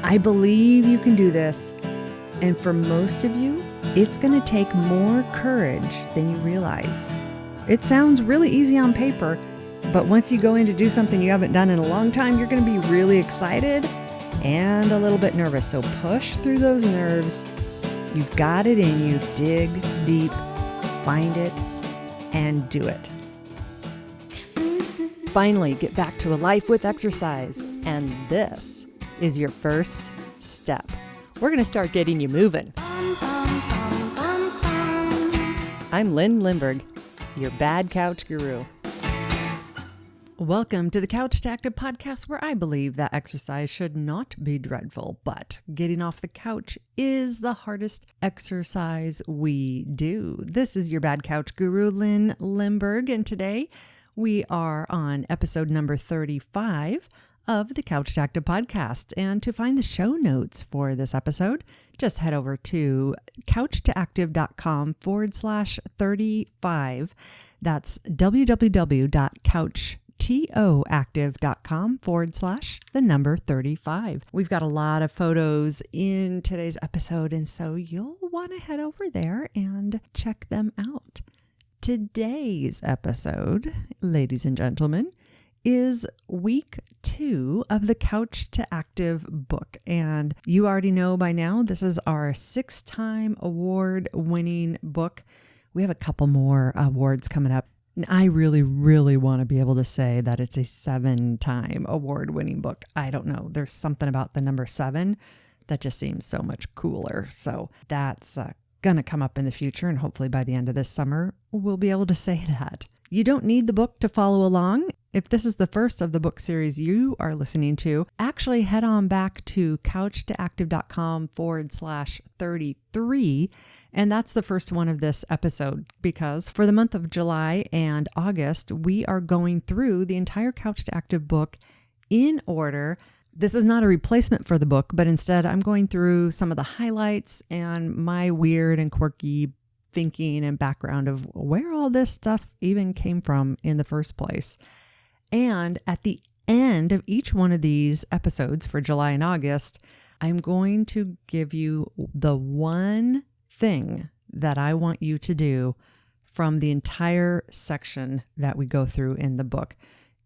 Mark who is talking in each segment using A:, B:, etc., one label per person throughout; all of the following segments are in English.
A: I believe you can do this. And for most of you, it's going to take more courage than you realize. It sounds really easy on paper, but once you go in to do something you haven't done in a long time, you're going to be really excited and a little bit nervous. So push through those nerves. You've got it in you. Dig deep, find it, and do it.
B: Finally, get back to a life with exercise. And this is your first step. We're going to start getting you moving. I'm Lyn Lindbergh, your bad couch guru.
A: Welcome to the Couch to Active podcast, where I believe that exercise should not be dreadful, but getting off the couch is the hardest exercise we do. This is your bad couch guru, Lyn Lindbergh, and today we are on episode number 35 of the Couch to Active podcast. And to find the show notes for this episode, just head over to couchtoactive.com/35. That's www.couchtoactive.com/35. We've got a lot of photos in today's episode, and so you'll want to head over there and check them out. Today's episode, ladies and gentlemen, is week 2 of the Couch to Active book. And you already know by now, this is our 6-time award-winning book. We have a couple more awards coming up. And I really, really want to be able to say that it's a 7-time award-winning book. I don't know. There's something about the number 7 that just seems so much cooler. So that's going to come up in the future. And hopefully by the end of this summer, we'll be able to say that. You don't need the book to follow along. If this is the first of the book series you are listening to, actually head on back to couchtoactive.com/33. And that's the first one of this episode, because for the month of July and August, we are going through the entire Couch to Active book in order. This is not a replacement for the book, but instead I'm going through some of the highlights and my weird and quirky thinking and background of where all this stuff even came from in the first place. And at the end of each one of these episodes for July and August, I'm going to give you the one thing that I want you to do from the entire section that we go through in the book.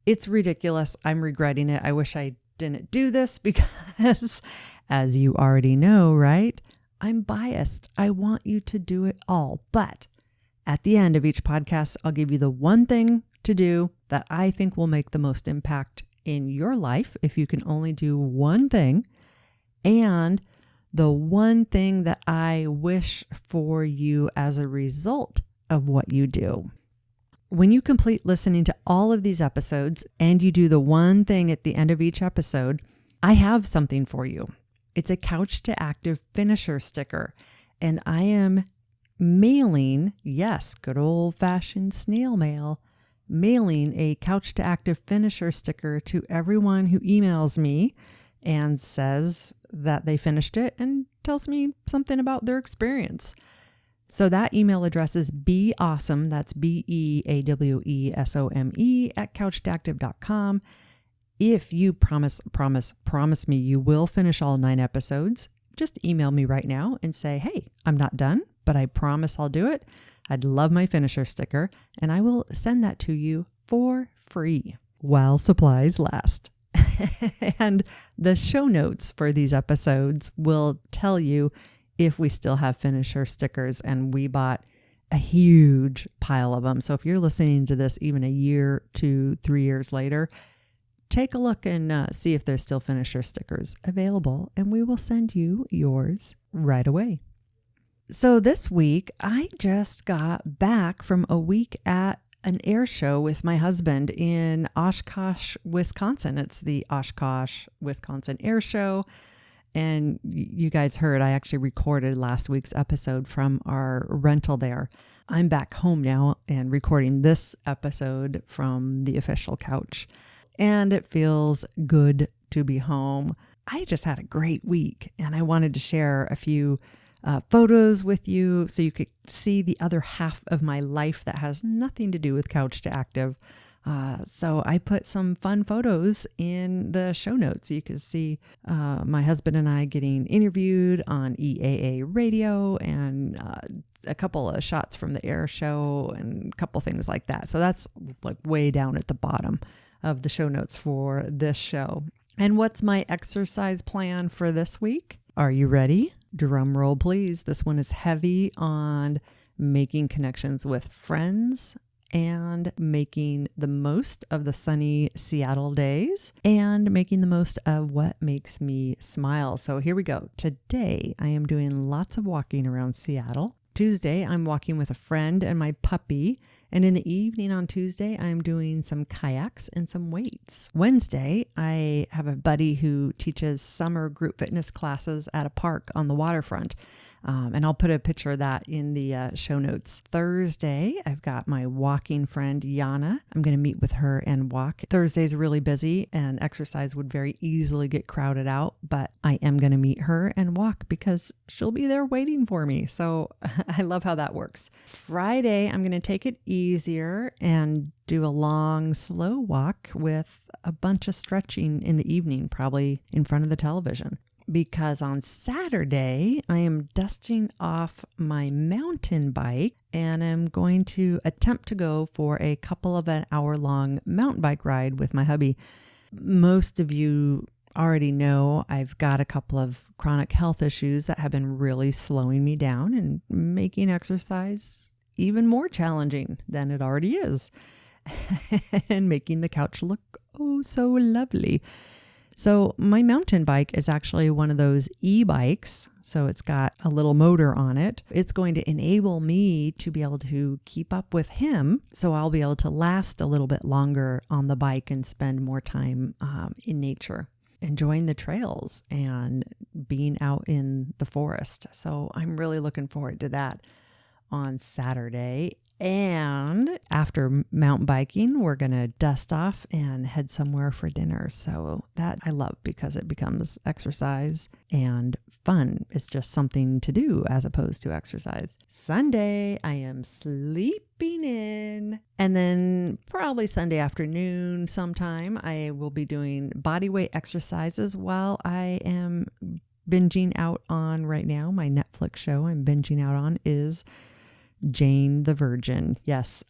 A: It's ridiculous. I'm regretting it. I wish I didn't do this because, as you already know, right? I'm biased. I want you to do it all. But at the end of each podcast, I'll give you the one thing to do that I think will make the most impact in your life if you can only do one thing, and the one thing that I wish for you as a result of what you do. When you complete listening to all of these episodes and you do the one thing at the end of each episode, I have something for you. It's a Couch to Active finisher sticker, and I am mailing, yes, good old-fashioned snail mail, mailing a Couch to Active finisher sticker to everyone who emails me and says that they finished it and tells me something about their experience. So that email address is beawesome, that's BEAWESOME at couchtoactive.com. If you promise me you will finish all 9 episodes, just email me right now and say, hey, I'm not done, but I promise I'll do it. I'd love my finisher sticker, and I will send that to you for free while supplies last. And the show notes for these episodes will tell you if we still have finisher stickers, and we bought a huge pile of them. So if you're listening to this even a year, 2, 3 years later, take a look and see if there's still finisher stickers available, and we will send you yours right away. So this week, I just got back from a week at an air show with my husband in Oshkosh, Wisconsin. It's the Oshkosh, Wisconsin Air Show. And you guys heard, I actually recorded last week's episode from our rental there. I'm back home now and recording this episode from the official couch. And it feels good to be home. I just had a great week, and I wanted to share a few photos with you so you could see the other half of my life that has nothing to do with Couch to Active. So I put some fun photos in the show notes. You can see my husband and I getting interviewed on EAA radio and a couple of shots from the air show and a couple things like that. So that's like way down at the bottom of the show notes for this show. And what's my exercise plan for this week? Are you ready? Drum roll, please. This one is heavy on making connections with friends and making the most of the sunny Seattle days and making the most of what makes me smile. So here we go. Today, I am doing lots of walking around Seattle. Tuesday, I'm walking with a friend and my puppy. And in the evening on Tuesday, I'm doing some kayaks and some weights. Wednesday, I have a buddy who teaches summer group fitness classes at a park on the waterfront. And I'll put a picture of that in the show notes. Thursday, I've got my walking friend, Yana. I'm going to meet with her and walk. Thursday's really busy and exercise would very easily get crowded out, but I am going to meet her and walk because she'll be there waiting for me. So I love how that works. Friday, I'm going to take it easier and do a long, slow walk with a bunch of stretching in the evening, probably in front of the television. Because on Saturday, I am dusting off my mountain bike and I'm going to attempt to go for a couple of an hour-long mountain bike ride with my hubby. Most of you already know I've got a couple of chronic health issues that have been really slowing me down and making exercise even more challenging than it already is and making the couch look oh so lovely. So my mountain bike is actually one of those e-bikes. So it's got a little motor on it. It's going to enable me to be able to keep up with him. So I'll be able to last a little bit longer on the bike and spend more time in nature, enjoying the trails and being out in the forest. So I'm really looking forward to that on Saturday. And after mountain biking, we're going to dust off and head somewhere for dinner. So that I love because it becomes exercise and fun. It's just something to do as opposed to exercise. Sunday, I am sleeping in. And then probably Sunday afternoon sometime, I will be doing body weight exercises while I am binging out on right now. My Netflix show I'm binging out on is Jane the Virgin. Yes.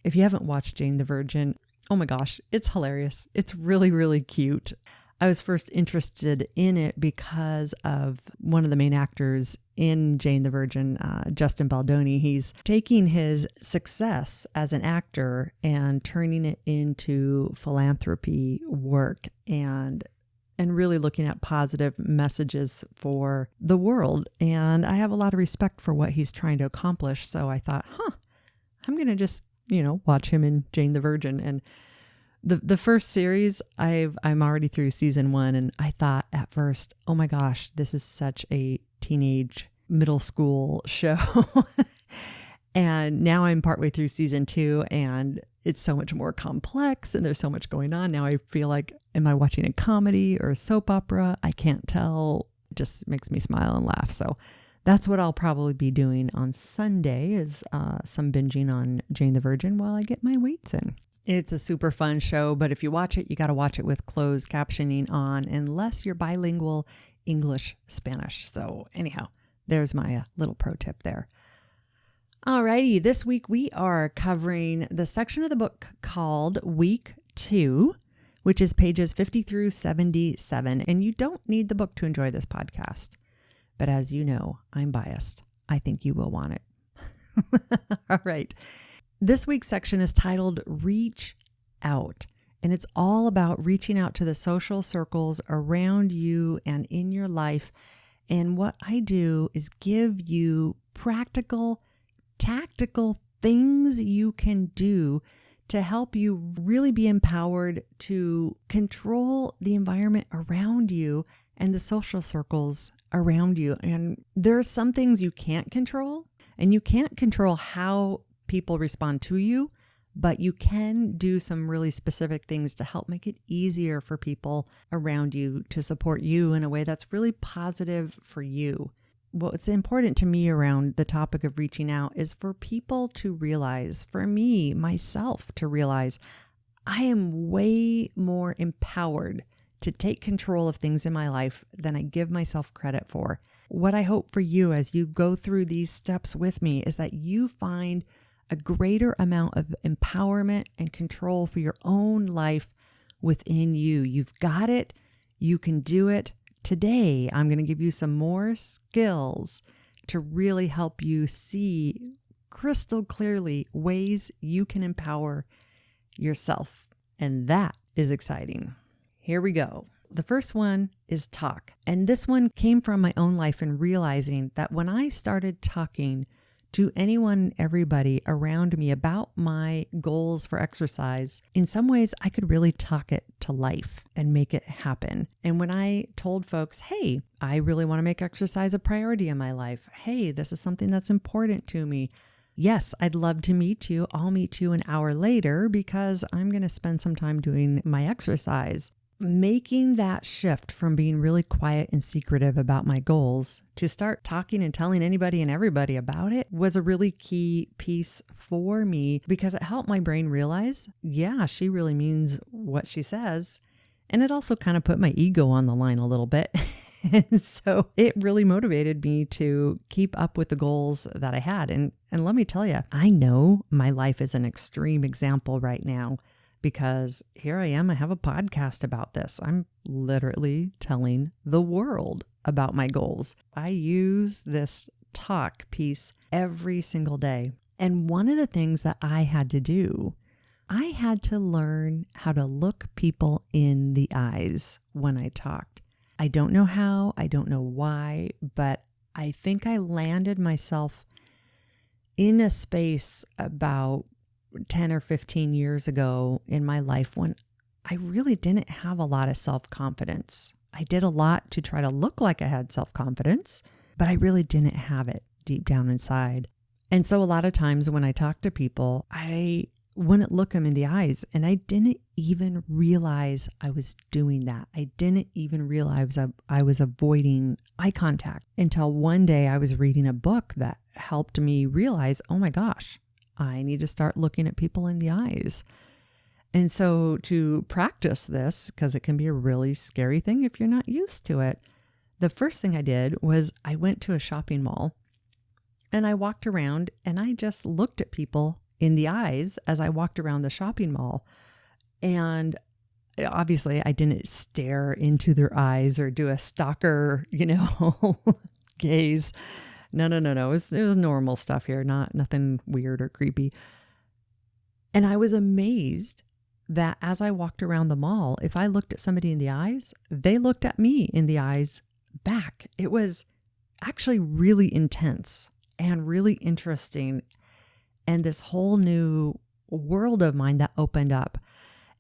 A: If you haven't watched Jane the Virgin, oh my gosh, it's hilarious. It's really, really cute. I was first interested in it because of one of the main actors in Jane the Virgin, Justin Baldoni. He's taking his success as an actor and turning it into philanthropy work and really looking at positive messages for the world. And I have a lot of respect for what he's trying to accomplish. So I thought, I'm going to just, watch him in Jane the Virgin. And the first series, I'm already through season 1. And I thought at first, oh my gosh, this is such a teenage middle school show. And now I'm partway through season 2 and it's so much more complex and there's so much going on. Now I feel like, am I watching a comedy or a soap opera? I can't tell. It just makes me smile and laugh. So that's what I'll probably be doing on Sunday is some binging on Jane the Virgin while I get my weights in. It's a super fun show, but if you watch it, you got to watch it with closed captioning on unless you're bilingual English-Spanish. So anyhow, there's my little pro tip there. Alrighty, this week we are covering the section of the book called Week 2, which is pages 50 through 77. And you don't need the book to enjoy this podcast. But as you know, I'm biased. I think you will want it. All right. This week's section is titled Reach Out. And it's all about reaching out to the social circles around you and in your life. And what I do is give you practical, tactical things you can do to help you really be empowered to control the environment around you and the social circles around you. And there are some things you can't control, and you can't control how people respond to you, but you can do some really specific things to help make it easier for people around you to support you in a way that's really positive for you. what's important to me around the topic of reaching out is for people to realize, for me, myself, to realize I am way more empowered to take control of things in my life than I give myself credit for. What I hope for you as you go through these steps with me is that you find a greater amount of empowerment and control for your own life within you. You've got it. You can do it. Today, I'm going to give you some more skills to really help you see crystal clearly ways you can empower yourself. And that is exciting. Here we go. The first one is talk. And this one came from my own life and realizing that when I started talking to anyone and everybody around me about my goals for exercise, in some ways I could really talk it to life and make it happen. And when I told folks, hey, I really want to make exercise a priority in my life. Hey, this is something that's important to me. Yes, I'd love to meet you. I'll meet you an hour later because I'm going to spend some time doing my exercise. Making that shift from being really quiet and secretive about my goals to start talking and telling anybody and everybody about it was a really key piece for me because it helped my brain realize, yeah, she really means what she says. And it also kind of put my ego on the line a little bit. And so it really motivated me to keep up with the goals that I had. And let me tell you, I know my life is an extreme example right now. Because here I am, I have a podcast about this. I'm literally telling the world about my goals. I use this talk piece every single day. And one of the things that I had to do, I had to learn how to look people in the eyes when I talked. I don't know how, I don't know why, but I think I landed myself in a space about 10 or 15 years ago in my life when I really didn't have a lot of self-confidence. I did a lot to try to look like I had self-confidence, but I really didn't have it deep down inside. And so a lot of times when I talk to people, I wouldn't look them in the eyes, and I didn't even realize I was doing that. I didn't even realize I was avoiding eye contact until one day I was reading a book that helped me realize, oh my gosh, I need to start looking at people in the eyes. And so to practice this, because it can be a really scary thing if you're not used to it, the first thing I did was I went to a shopping mall and I walked around and I just looked at people in the eyes as I walked around the shopping mall. And obviously I didn't stare into their eyes or do a stalker, gaze. No. It was normal stuff here, nothing weird or creepy. And I was amazed that as I walked around the mall, if I looked at somebody in the eyes, they looked at me in the eyes back. It was actually really intense and really interesting. And this whole new world of mine that opened up.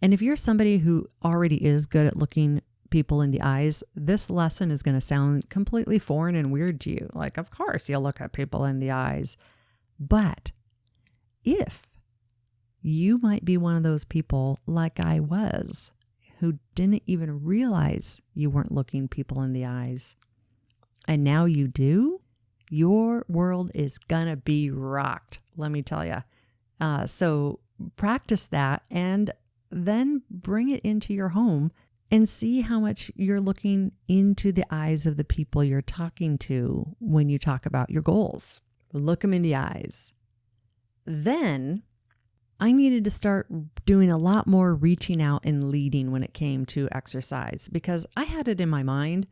A: And if you're somebody who already is good at looking people in the eyes, this lesson is going to sound completely foreign and weird to you. Like, of course, you'll look at people in the eyes. But if you might be one of those people like I was, who didn't even realize you weren't looking people in the eyes, and now you do, your world is going to be rocked, let me tell you. So practice that and then bring it into your home and see how much you're looking into the eyes of the people you're talking to when you talk about your goals. Look them in the eyes. Then I needed to start doing a lot more reaching out and leading when it came to exercise because I had it in my mind.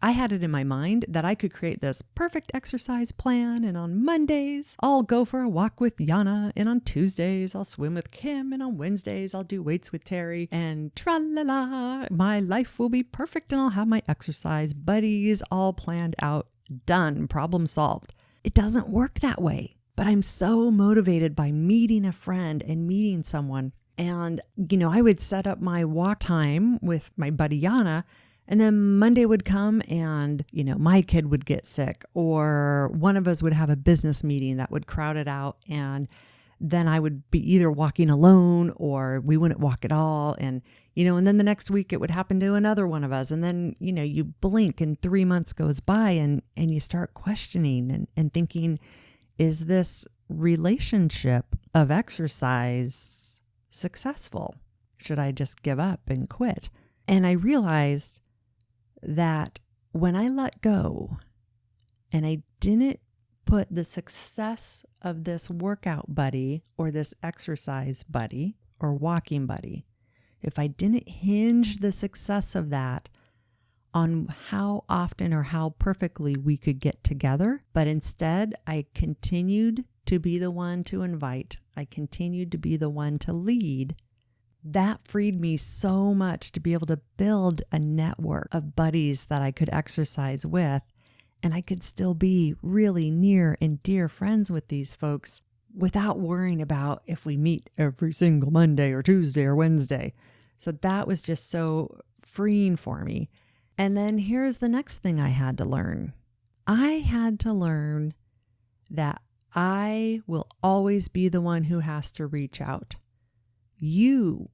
A: That I could create this perfect exercise plan, and on Mondays, I'll go for a walk with Yana, and on Tuesdays, I'll swim with Kim, and on Wednesdays, I'll do weights with Terry, and tra-la-la, my life will be perfect, and I'll have my exercise buddies all planned out, done, problem solved. It doesn't work that way, but I'm so motivated by meeting a friend and meeting someone, and, I would set up my walk time with my buddy Yana. And then Monday would come and, my kid would get sick or one of us would have a business meeting that would crowd it out. And then I would be either walking alone or we wouldn't walk at all. And, and then the next week it would happen to another one of us. And then, you blink and 3 months goes by and you start questioning and thinking, is this relationship of exercise successful? Should I just give up and quit? And I realized that when I let go and I didn't put the success of this workout buddy or this exercise buddy or walking buddy, if I didn't hinge the success of that on how often or how perfectly we could get together, but instead I continued to be the one to invite, I continued to be the one to lead, that freed me so much to be able to build a network of buddies that I could exercise with. And I could still be really near and dear friends with these folks without worrying about if we meet every single Monday or Tuesday or Wednesday. So that was just so freeing for me. And then here's the next thing I had to learn. I had to learn that I will always be the one who has to reach out. You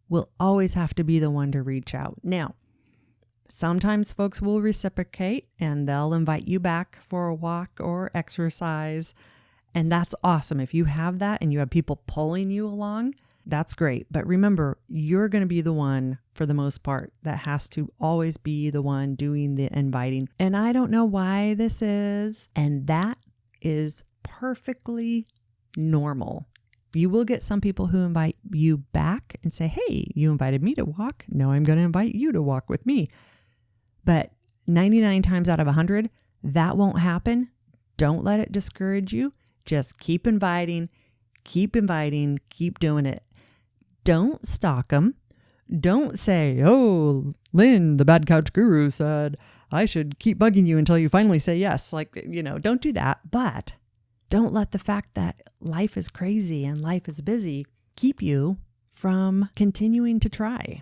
A: will always have to be the one to reach out. Now, sometimes folks will reciprocate and they'll invite you back for a walk or exercise. And that's awesome. If you have that and you have people pulling you along, that's great. But remember, you're going to be the one, for the most part, that has to always be the one doing the inviting. And I don't know why this is. And that is perfectly normal. You will get some people who invite you back and say, hey, you invited me to walk. Now I'm going to invite you to walk with me. But 99 times out of 100, that won't happen. Don't let it discourage you. Just keep inviting, keep doing it. Don't stalk them. Don't say, oh, Lynn, the bad couch guru said, I should keep bugging you until you finally say yes. Don't do that. But don't let the fact that life is crazy and life is busy keep you from continuing to try.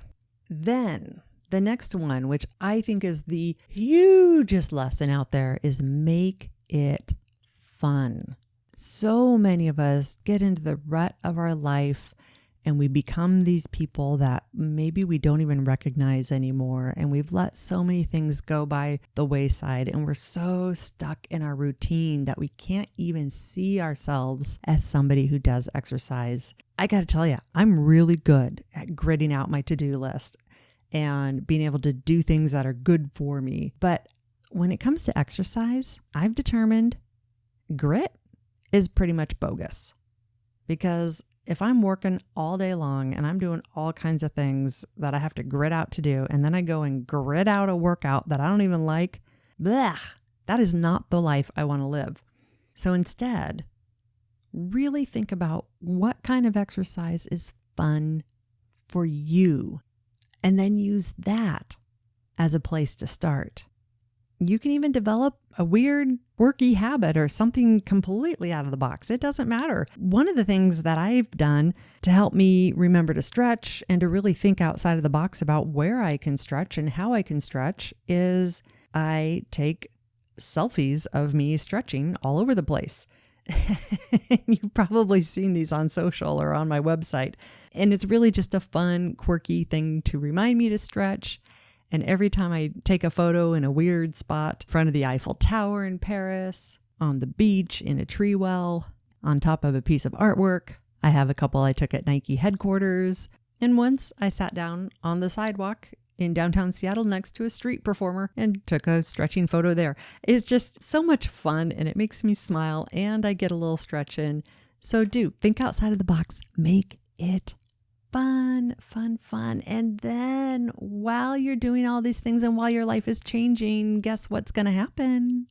A: Then the next one, which I think is the hugest lesson out there, is make it fun. So many of us get into the rut of our life and we become these people that maybe we don't even recognize anymore. And we've let so many things go by the wayside and we're so stuck in our routine that we can't even see ourselves as somebody who does exercise. I got to tell you, I'm really good at gritting out my to-do list and being able to do things that are good for me. But when it comes to exercise, I've determined grit is pretty much bogus. Because if I'm working all day long and I'm doing all kinds of things that I have to grit out to do, and then I go and grit out a workout that I don't even like, blech, that is not the life I want to live. So instead, really think about what kind of exercise is fun for you, and then use that as a place to start. You can even develop a weird quirky habit or something completely out of the box. It doesn't matter. One of the things that I've done to help me remember to stretch and to really think outside of the box about where I can stretch and how I can stretch is I take selfies of me stretching all over the place. You've probably seen these on social or on my website. And it's really just a fun, quirky thing to remind me to stretch. And every time I take a photo in a weird spot, in front of the Eiffel Tower in Paris, on the beach, in a tree well, on top of a piece of artwork, I have a couple I took at Nike headquarters. And once I sat down on the sidewalk in downtown Seattle next to a street performer and took a stretching photo there. It's just so much fun and it makes me smile and I get a little stretch in. So do think outside of the box, make it fun. And then while you're doing all these things and while your life is changing, guess what's going to happen?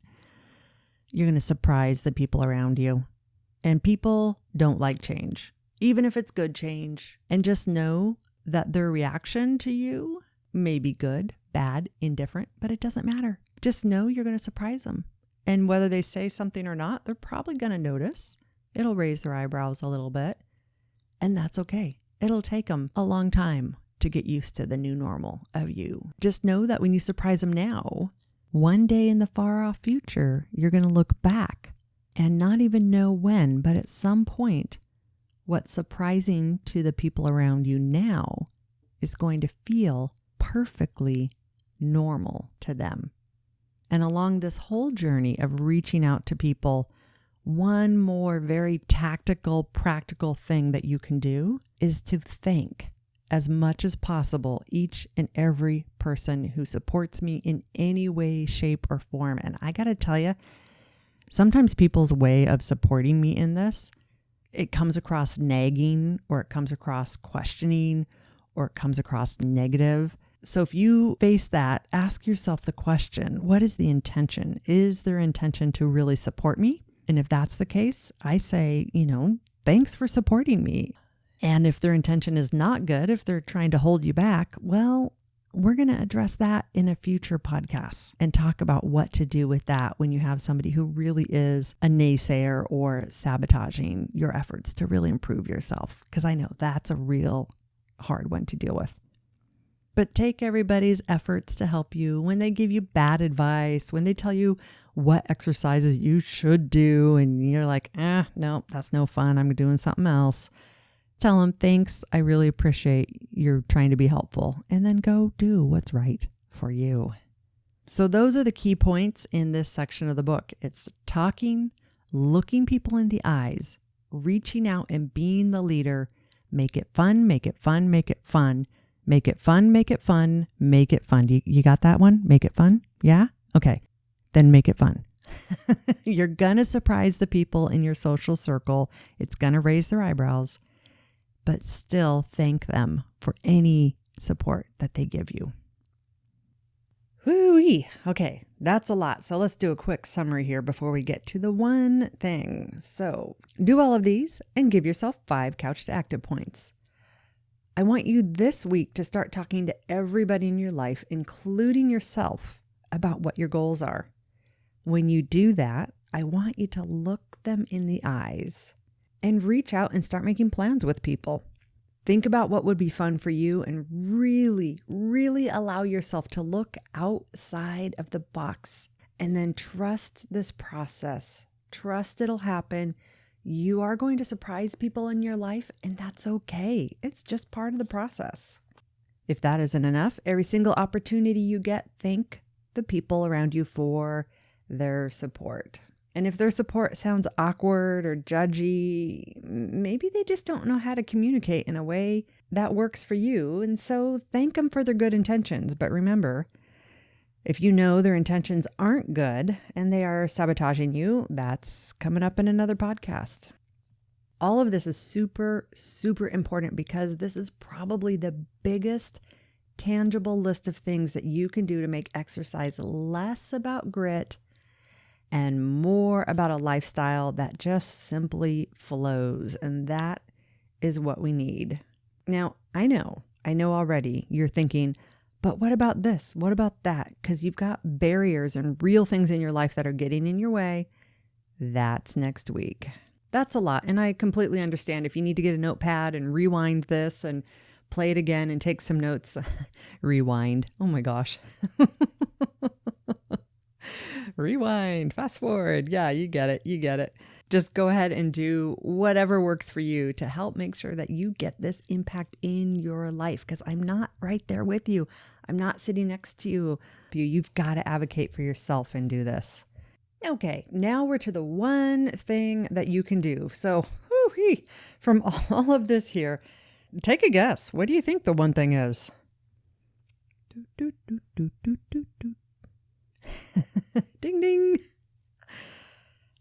A: You're going to surprise the people around you. And people don't like change, even if it's good change. And just know that their reaction to you may be good, bad, indifferent, but it doesn't matter. Just know you're going to surprise them. And whether they say something or not, they're probably going to notice. It'll raise their eyebrows a little bit. And that's okay. It'll take them a long time to get used to the new normal of you. Just know that when you surprise them now, one day in the far off future, you're going to look back and not even know when, but at some point, what's surprising to the people around you now is going to feel perfectly normal to them. And along this whole journey of reaching out to people, one more very tactical, practical thing that you can do is to thank as much as possible each and every person who supports me in any way, shape, or form. And I got to tell you, sometimes people's way of supporting me in this, it comes across nagging, or it comes across questioning, or it comes across negative. So if you face that, ask yourself the question, what is the intention? Is their intention to really support me? And if that's the case, I say, thanks for supporting me. And if their intention is not good, if they're trying to hold you back, well, we're going to address that in a future podcast and talk about what to do with that when you have somebody who really is a naysayer or sabotaging your efforts to really improve yourself. Because I know that's a real hard one to deal with. But take everybody's efforts to help you when they give you bad advice, when they tell you what exercises you should do, and you're like, no, that's no fun. I'm doing something else. Tell them, thanks. I really appreciate you're trying to be helpful. And then go do what's right for you. So those are the key points in this section of the book. It's talking, looking people in the eyes, reaching out and being the leader. Make it fun, make it fun, make it fun. Make it fun, make it fun, make it fun. You got that one? Make it fun? Yeah? Okay. Then make it fun. You're going to surprise the people in your social circle. It's going to raise their eyebrows, but still thank them for any support that they give you. Whoo-wee. Okay, that's a lot. So let's do a quick summary here before we get to the one thing. So do all of these and give yourself 5 Couch to Active points. I want you this week to start talking to everybody in your life, including yourself, about what your goals are. When you do that, I want you to look them in the eyes and reach out and start making plans with people. Think about what would be fun for you and really, really allow yourself to look outside of the box and then trust this process. Trust it'll happen. You are going to surprise people in your life, and that's okay. It's just part of the process. If that isn't enough, every single opportunity you get, thank the people around you for their support. And if their support sounds awkward or judgy, maybe they just don't know how to communicate in a way that works for you. And so thank them for their good intentions. But remember, if you know their intentions aren't good and they are sabotaging you, that's coming up in another podcast. All of this is super, super important because this is probably the biggest tangible list of things that you can do to make exercise less about grit and more about a lifestyle that just simply flows. And that is what we need. Now, I know already you're thinking, but what about this? What about that? Because you've got barriers and real things in your life that are getting in your way. That's next week. That's a lot. And I completely understand if you need to get a notepad and rewind this and play it again and take some notes. Rewind. Oh my gosh. Rewind, fast forward. Yeah, you get it. You get it. Just go ahead and do whatever works for you to help make sure that you get this impact in your life. Because I'm not right there with you. I'm not sitting next to you. You've got to advocate for yourself and do this. Okay, now we're to the one thing that you can do. So from all of this here, take a guess. What do you think the one thing is? Ding, ding.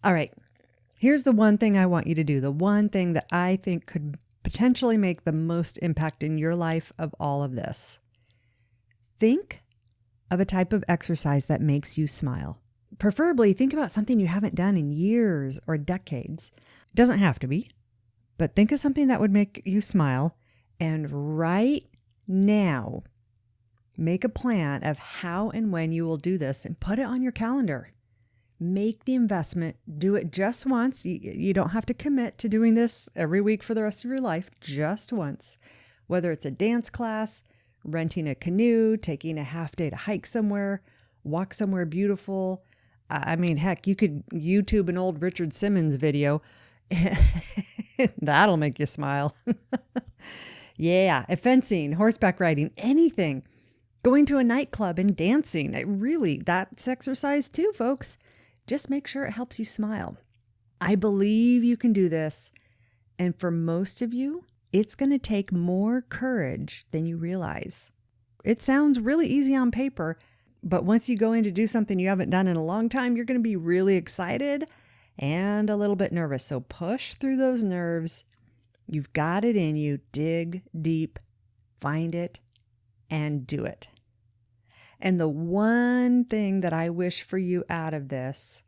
A: All right. Here's the one thing I want you to do. The one thing that I think could potentially make the most impact in your life of all of this. Think of a type of exercise that makes you smile. Preferably think about something you haven't done in years or decades. It doesn't have to be, but think of something that would make you smile. And right now, make a plan of how and when you will do this and put it on your calendar. Make the investment. Do it just once. You don't have to commit to doing this every week for the rest of your life, just once. Whether it's a dance class, renting a canoe, taking a half day to hike somewhere, walk somewhere beautiful. I mean, heck, you could YouTube an old Richard Simmons video. That'll make you smile. Yeah, fencing, horseback riding, anything. Going to a nightclub and dancing. That's exercise too, folks. Just make sure it helps you smile. I believe you can do this. And for most of you, it's going to take more courage than you realize. It sounds really easy on paper, but once you go in to do something you haven't done in a long time, you're going to be really excited and a little bit nervous. So push through those nerves. You've got it in you. Dig deep, find it, and do it. And the one thing that I wish for you out of this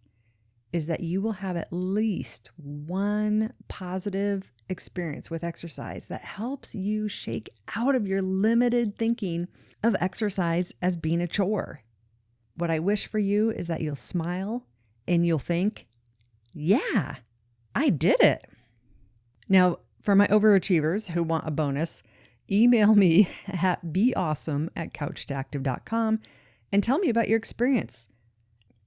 A: is that you will have at least one positive experience with exercise that helps you shake out of your limited thinking of exercise as being a chore. What I wish for you is that you'll smile and you'll think, yeah, I did it. Now, for my overachievers who want a bonus, email me at beawesome@couchtoactive.com and tell me about your experience.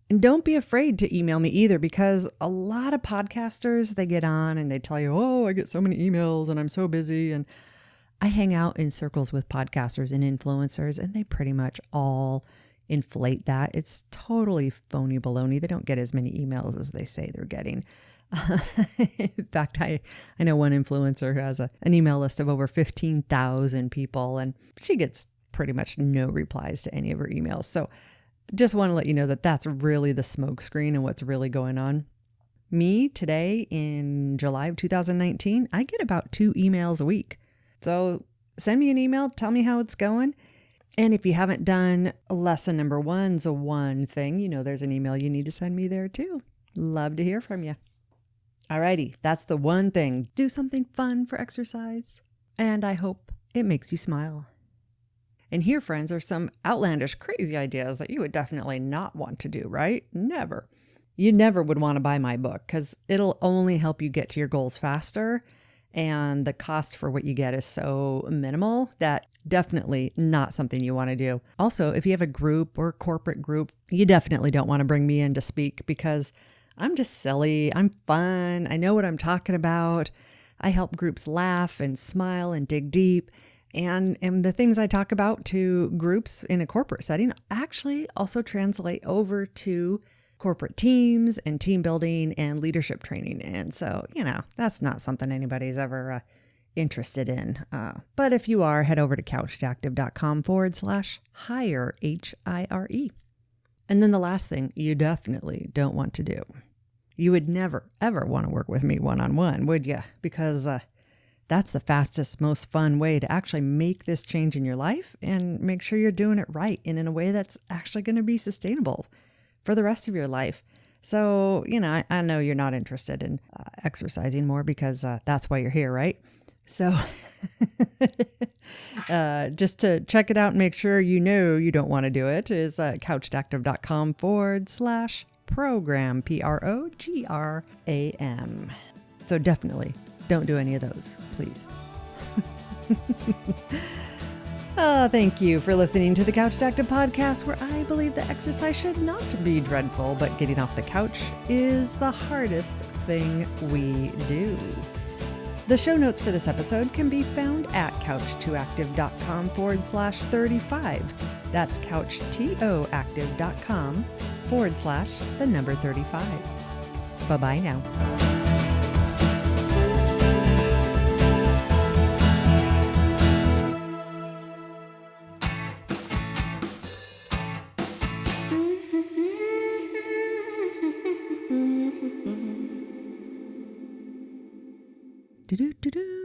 A: And don't be afraid to email me either, because a lot of podcasters, they get on and they tell you, oh, I get so many emails and I'm so busy. And I hang out in circles with podcasters and influencers, and they pretty much all inflate that. It's totally phony baloney. They don't get as many emails as they say they're getting. In fact, I know one influencer who has an email list of over 15,000 people, and she gets pretty much no replies to any of her emails. So just want to let you know that that's really the smokescreen and what's really going on. Me today in July of 2019, I get about 2 emails a week. So send me an email, tell me how it's going. And if you haven't done lesson number 1's a 1 thing, there's an email you need to send me there too. Love to hear from you. Alrighty, that's the one thing. Do something fun for exercise. And I hope it makes you smile. And here, friends, are some outlandish, crazy ideas that you would definitely not want to do, right? Never. You never would want to buy my book because it'll only help you get to your goals faster. And the cost for what you get is so minimal that definitely not something you want to do. Also, if you have a group or corporate group, you definitely don't want to bring me in to speak because I'm just silly. I'm fun. I know what I'm talking about. I help groups laugh and smile and dig deep. And the things I talk about to groups in a corporate setting actually also translate over to corporate teams and team building and leadership training. And so, that's not something anybody's ever interested in. But if you are, head over to couchtoactive.com/hire, HIRE. And then the last thing you definitely don't want to do. You would never, ever want to work with me one-on-one, would you? Because that's the fastest, most fun way to actually make this change in your life and make sure you're doing it right and in a way that's actually going to be sustainable for the rest of your life. So, I know you're not interested in exercising more because that's why you're here, right? So just to check it out and make sure you don't want to do it is couchtoactive.com/program, PROGRAM. So definitely don't do any of those, please. Thank you for listening to the Couch to Active podcast, where I believe that exercise should not be dreadful, but getting off the couch is the hardest thing we do. The show notes for this episode can be found at couchtoactive.com/35. That's couchtoactive.com/35. Bye-bye now. Do-do-do-do.